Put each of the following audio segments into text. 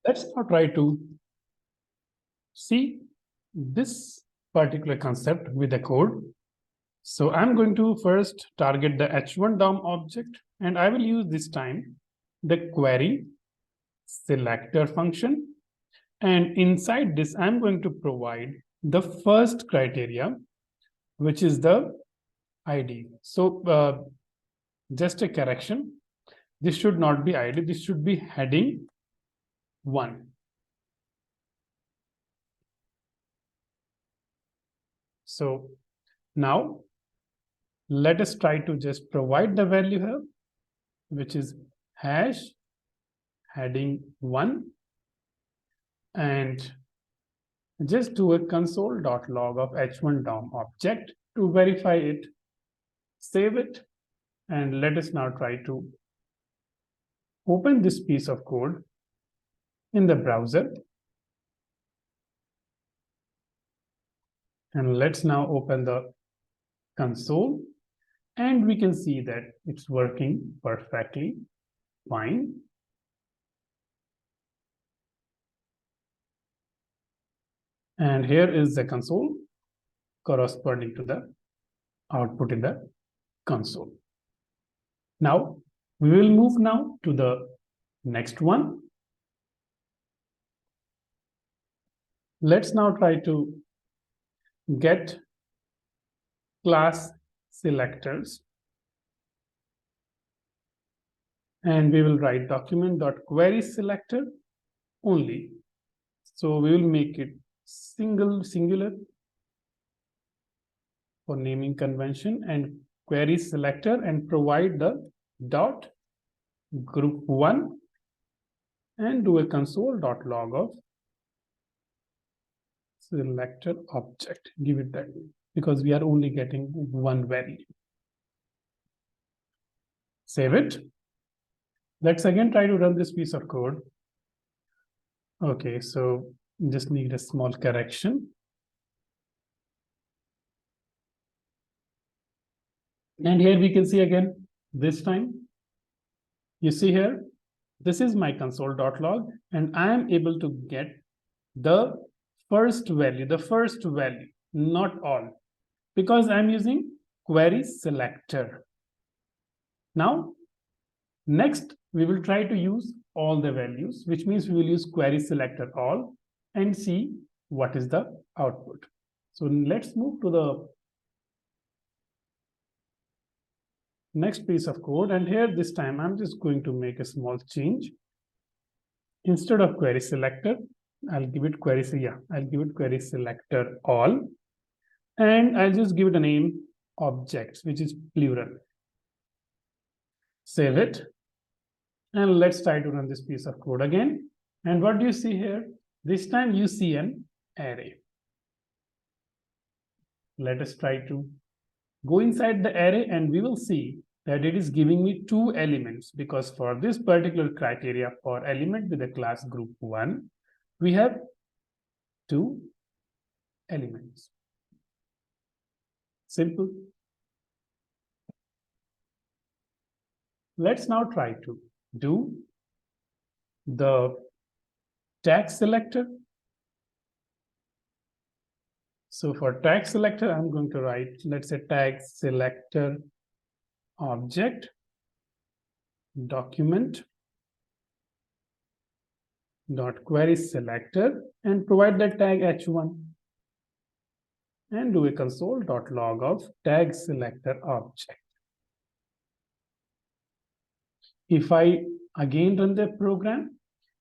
Let's now try to see this particular concept with the code. So I'm going to first target the h1 DOM object, and I will use this time the query selector function. And inside this, I'm going to provide the first criteria, which is the ID. So just a correction. This should not be ID. This should be heading 1. So now let us try to just provide the value here, which is hash heading 1, and just do a console.log of h1 DOM object to verify it. Save it, and let us now try to open this piece of code in the browser. And let's now open the console, and we can see that it's working perfectly fine. And here is the console corresponding to the output in the console. Now, we will move now to the next one. Let's now try to get class selectors. And we will write document.querySelector only. So we will make it singular for naming convention, and query selector, and provide the dot group 1 and do a console.log of selector object. Give it that way because we are only getting one value. Save it. Let's again try to run this piece of code. Okay, so just need a small correction. And here we can see again, this time, you see here, this is my console.log, and I am able to get the first value, not all, because I'm using query selector. Now, next, we will try to use all the values, which means we will use query selector all and see what is the output. So let's move to the next piece of code, and here this time I'm just going to make a small change. Instead of query selector, I'll give it query selector all, and I'll just give it a name objects, which is plural. Save it, and let's try to run this piece of code again. And what do you see here? This time you see an array. Let us try to go inside the array, and we will see that it is giving me 2 elements, because for this particular criteria for element with the class group 1, we have 2 elements. Simple. Let's now try to do the tag selector. So for tag selector, I'm going to write, let's say, tag selector object document dot query selector, and provide the tag h1 and do a console.log of tag selector object. If I again run the program,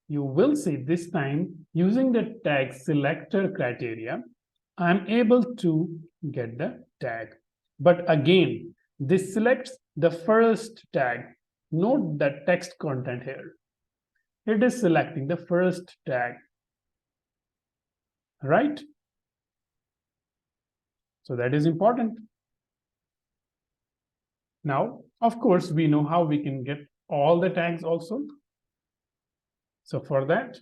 you will see this time using the tag selector criteria, I'm able to get the tag. But again, this selects the first tag. Note the text content here. It is selecting the first tag, right? So that is important. Now, of course, we know how we can get all the tags also. So for that,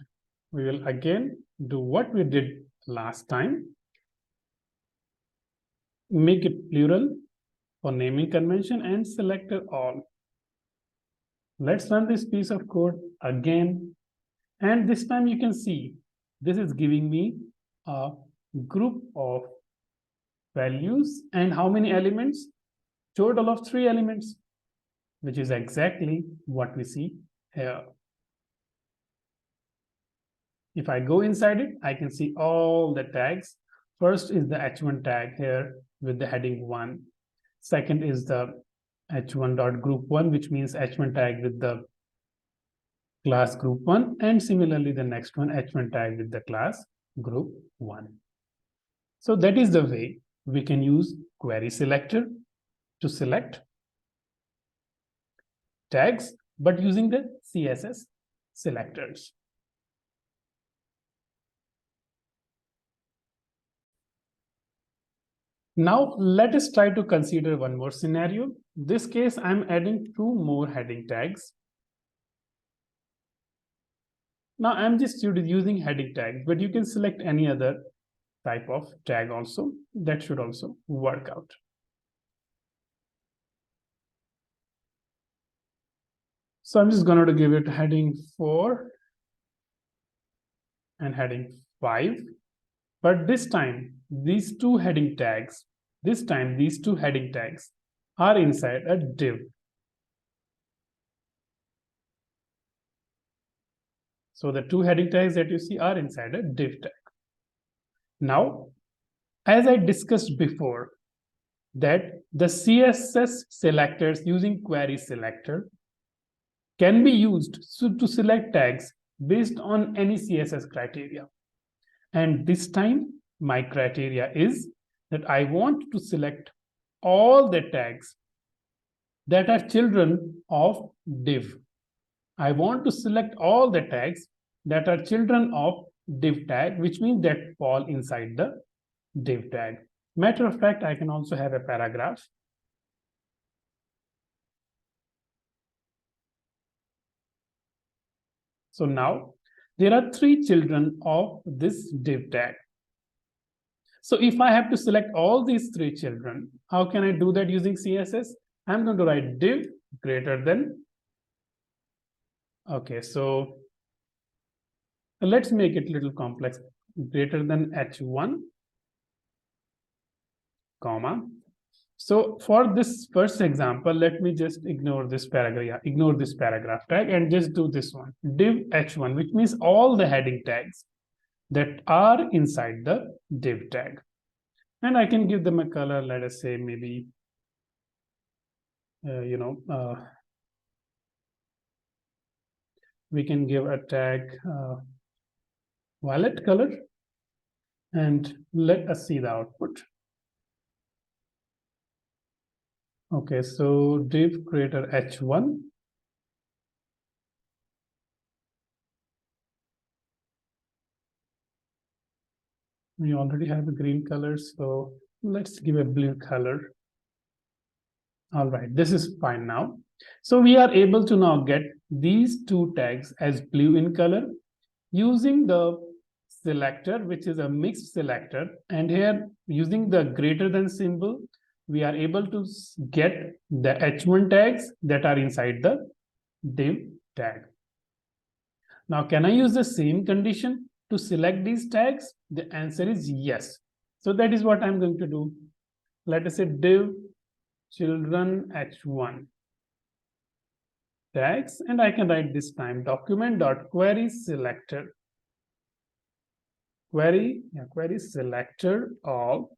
we will again do what we did last time. Make it plural for naming convention and selector all. Let's run this piece of code again. And this time you can see this is giving me a group of values and how many elements? Total of 3 elements, which is exactly what we see here. If I go inside it, I can see all the tags. First is the h1 tag here with the heading 1. Second is the h1.group1, which means h1 tag with the class group1. And similarly, the next one, h1 tag with the class group1. So that is the way we can use query selector to select tags, but using the CSS selectors. Now let us try to consider one more scenario. This case, I'm adding 2 more heading tags. Now I'm just using heading tags, but you can select any other type of tag also. That should also work out. So I'm just going to give it heading 4 and heading 5. But this time, these two heading tags are inside a div. So the 2 heading tags that you see are inside a div tag. Now, as I discussed before, that the CSS selectors using query selector can be used to select tags based on any CSS criteria. And this time, my criteria is that I want to select all the tags that are children of div. I want to select all the tags that are children of div tag, which means that fall inside the div tag. Matter of fact, I can also have a paragraph. So now there are 3 children of this div tag. So if I have to select all these 3 children, how can I do that using CSS? I'm going to write div greater than. Okay, so let's make it a little complex. Greater than h1, comma. So for this first example, let me just ignore this paragraph tag and just do this one. Div h1, which means all the heading tags that are inside the div tag. And I can give them a color, let us say maybe, we can give a tag violet color, and let us see the output. Okay, so div creator h1. We already have a green color, so let's give a blue color. All right, this is fine now. So we are able to now get these 2 tags as blue in color using the selector, which is a mixed selector. And here, using the greater than symbol, we are able to get the h1 tags that are inside the div tag. Now, can I use the same condition to select these tags? The answer is yes. So that is what I'm going to do. Let us say div children h1 tags, and I can write this time document.querySelector. querySelectorAll.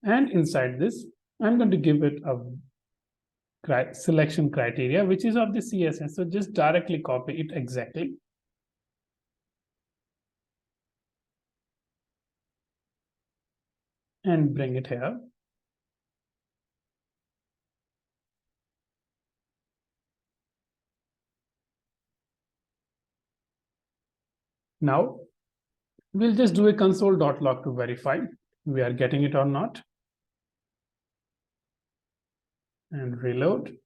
And inside this, I'm going to give it a selection criteria, which is of the CSS. So just directly copy it exactly. And bring it here. Now, we'll just do a console.log to verify we are getting it or not. And reload.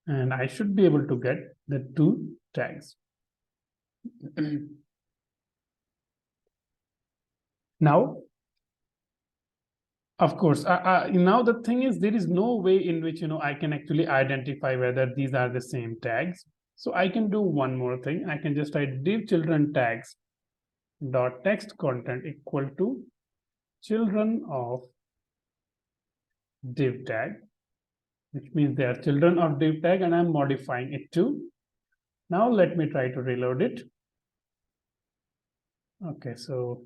And I should be able to get the 2 tags. Now, of course, now the thing is, there is no way in which I can actually identify whether these are the same tags. So I can do one more thing. I can just write div children tags dot text content equal to children of div tag, which means they are children of div tag, and I'm modifying it to. Now let me try to reload it. Okay, so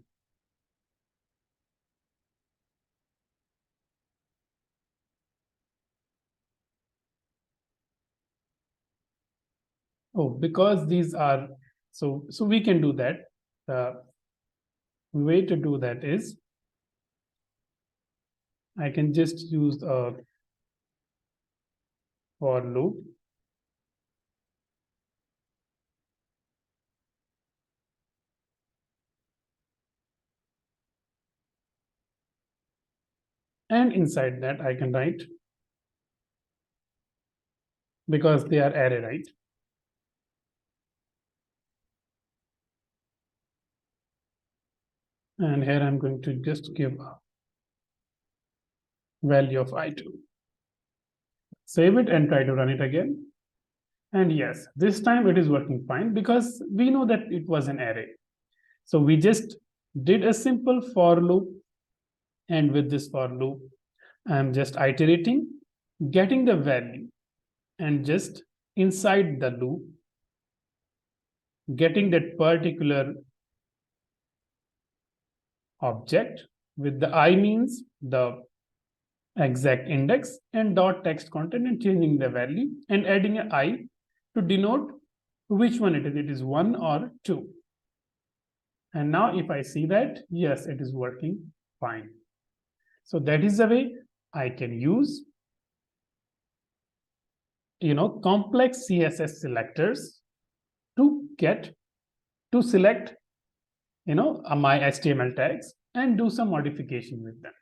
because these are so we can do that. The way to do that is I can just use a for loop. And inside that I can write, because they are array, right? And here I'm going to just give a value of I2. Save it and try to run it again. And yes, this time it is working fine because we know that it was an array. So we just did a simple for loop. And with this for loop, I'm just iterating, getting the value, and just inside the loop, getting that particular object with the I means the exact index and dot text content and changing the value and adding an I to denote which one it is. It is 1 or 2. And now if I see that, yes, it is working fine. So that is the way I can use complex CSS selectors to select my HTML tags and do some modification with them.